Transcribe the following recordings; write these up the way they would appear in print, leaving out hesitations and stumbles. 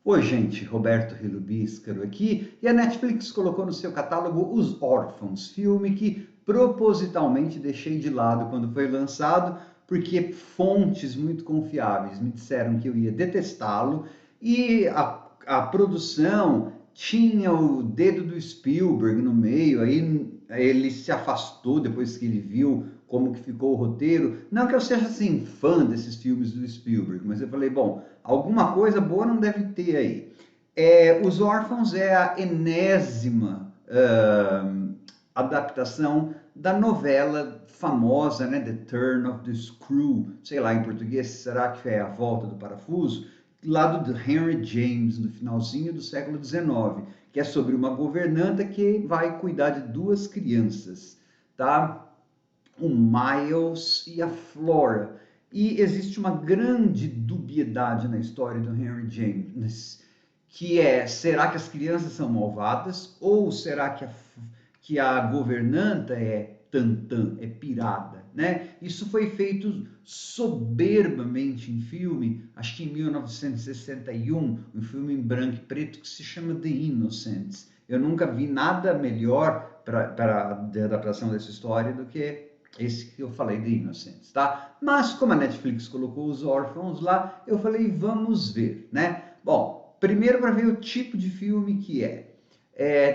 Oi, gente, Roberto Relubíscaro aqui, e a Netflix colocou no seu catálogo Os Órfãos, filme que propositalmente deixei de lado quando foi lançado, porque fontes muito confiáveis me disseram que eu ia detestá-lo, e a produção tinha o dedo do Spielberg no meio, aí ele se afastou depois que ele viu como que ficou o roteiro. Não que eu seja assim fã desses filmes do Spielberg, mas eu falei, bom, alguma coisa boa não deve ter aí. Os Órfãos é a enésima adaptação da novela famosa, né, The Turn of the Screw, sei lá em português, será que é A Volta do Parafuso? Lá do Henry James, no finalzinho do século XIX, que é sobre uma governanta que vai cuidar de duas crianças, tá? O Miles e a Flora. E existe uma grande dubiedade na história do Henry James, que é, será que as crianças são malvadas ou será que a governanta é tantã, é pirada, né? Isso foi feito soberbamente em filme, acho que em 1961, um filme em branco e preto que se chama The Innocents. Eu nunca vi nada melhor para a adaptação dessa história do que esse que eu falei, The Innocents, tá? Mas como a Netflix colocou Os Órfãos lá, eu falei, vamos ver, né? Bom, primeiro para ver o tipo de filme que é.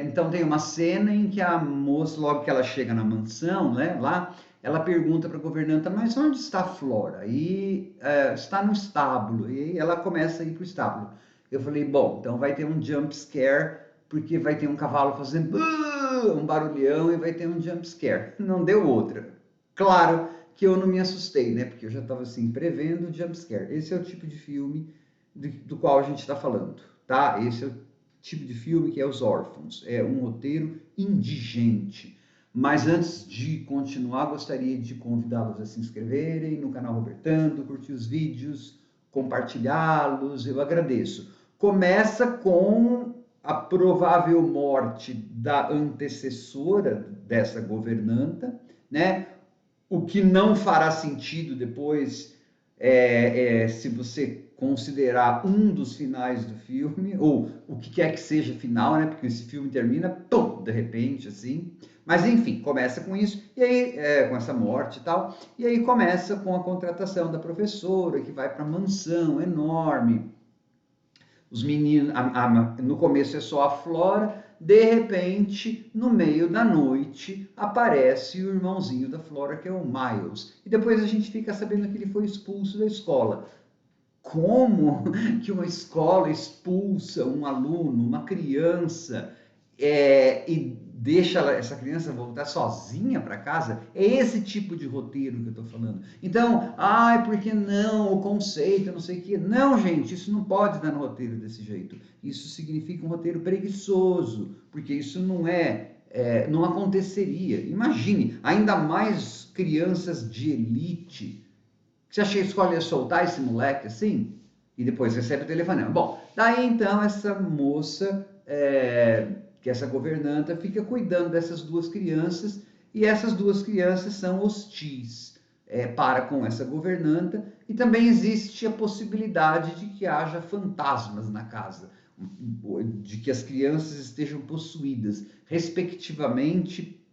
Então tem uma cena em que a moça, logo que ela chega na mansão, né, lá, ela pergunta para a governanta, mas onde está a Flora? E está no estábulo. E ela começa a ir para o estábulo. Eu falei, bom, então vai ter um jump scare, porque vai ter um cavalo fazendo um barulhão e vai ter um jump scare. Não deu outra. Claro que eu não me assustei, né? Porque eu já estava assim, prevendo o jumpscare. Esse é o tipo de filme do qual a gente está falando, tá? Esse é o tipo de filme que é Os Órfãos. É um roteiro indigente. Mas antes de continuar, gostaria de convidá-los a se inscreverem no canal Robertando, curtir os vídeos, compartilhá-los, eu agradeço. Começa com a provável morte da antecessora dessa governanta, né? O que não fará sentido depois se você considerar um dos finais do filme, ou o que quer que seja final, né? Porque esse filme termina, pum, de repente, assim. Mas enfim, começa com isso, e aí, com essa morte e tal, e aí começa com a contratação da professora, que vai para a mansão enorme, os meninos, no começo é só a Flora, de repente, no meio da noite, aparece o irmãozinho da Flora, que é o Miles. E depois a gente fica sabendo que ele foi expulso da escola. Como que uma escola expulsa um aluno, uma criança, e deixa essa criança voltar sozinha para casa? É esse tipo de roteiro que eu estou falando. Então, ai, por que não? O conceito, não sei o quê. Não, gente, isso não pode dar no roteiro desse jeito. Isso significa um roteiro preguiçoso, porque isso não aconteceria. Imagine, ainda mais crianças de elite. Você acha que a escola ia soltar esse moleque assim? E depois recebe o telefonema. Bom, daí então essa moça, que é essa governanta, fica cuidando dessas duas crianças, e essas duas crianças são hostis para com essa governanta, e também existe a possibilidade de que haja fantasmas na casa, de que as crianças estejam possuídas, respectivamente,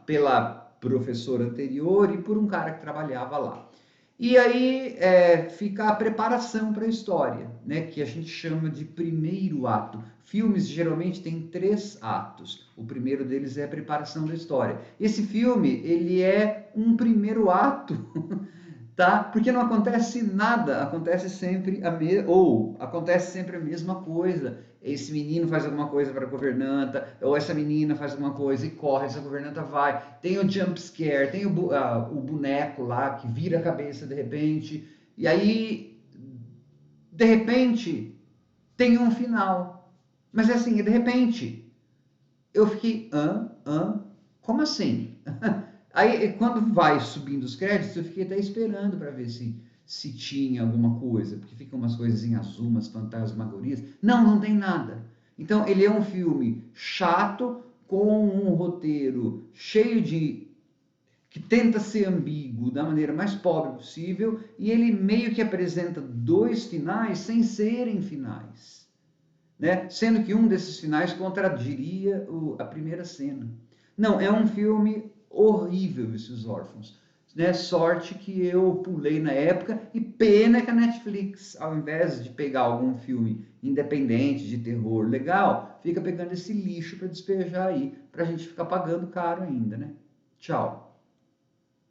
pela professora anterior e por um cara que trabalhava lá. E aí fica a preparação para a história, né, que a gente chama de primeiro ato. Filmes geralmente têm 3 atos. O primeiro deles é a preparação da história. Esse filme, ele é um primeiro ato, tá? Porque não acontece nada, acontece sempre a mesma coisa. Esse menino faz alguma coisa para a governanta, ou essa menina faz alguma coisa e corre, essa governanta vai. Tem o jump scare, tem o boneco lá que vira a cabeça de repente, e aí, de repente, tem um final. Mas é assim, de repente, eu fiquei, como assim? Aí, quando vai subindo os créditos, eu fiquei até esperando para ver se tinha alguma coisa, porque ficam umas coisas em azul, umas fantasmagorias. Não, não tem nada. Então, ele é um filme chato, com um roteiro cheio de que tenta ser ambíguo da maneira mais pobre possível, e ele meio que apresenta dois finais sem serem finais, né? Sendo que um desses finais contradiria a primeira cena. Não, é um filme horrível, esses Órfãos. Né? Sorte que eu pulei na época, e pena que a Netflix, ao invés de pegar algum filme independente de terror legal, fica pegando esse lixo para despejar aí, para a gente ficar pagando caro ainda, né? Tchau.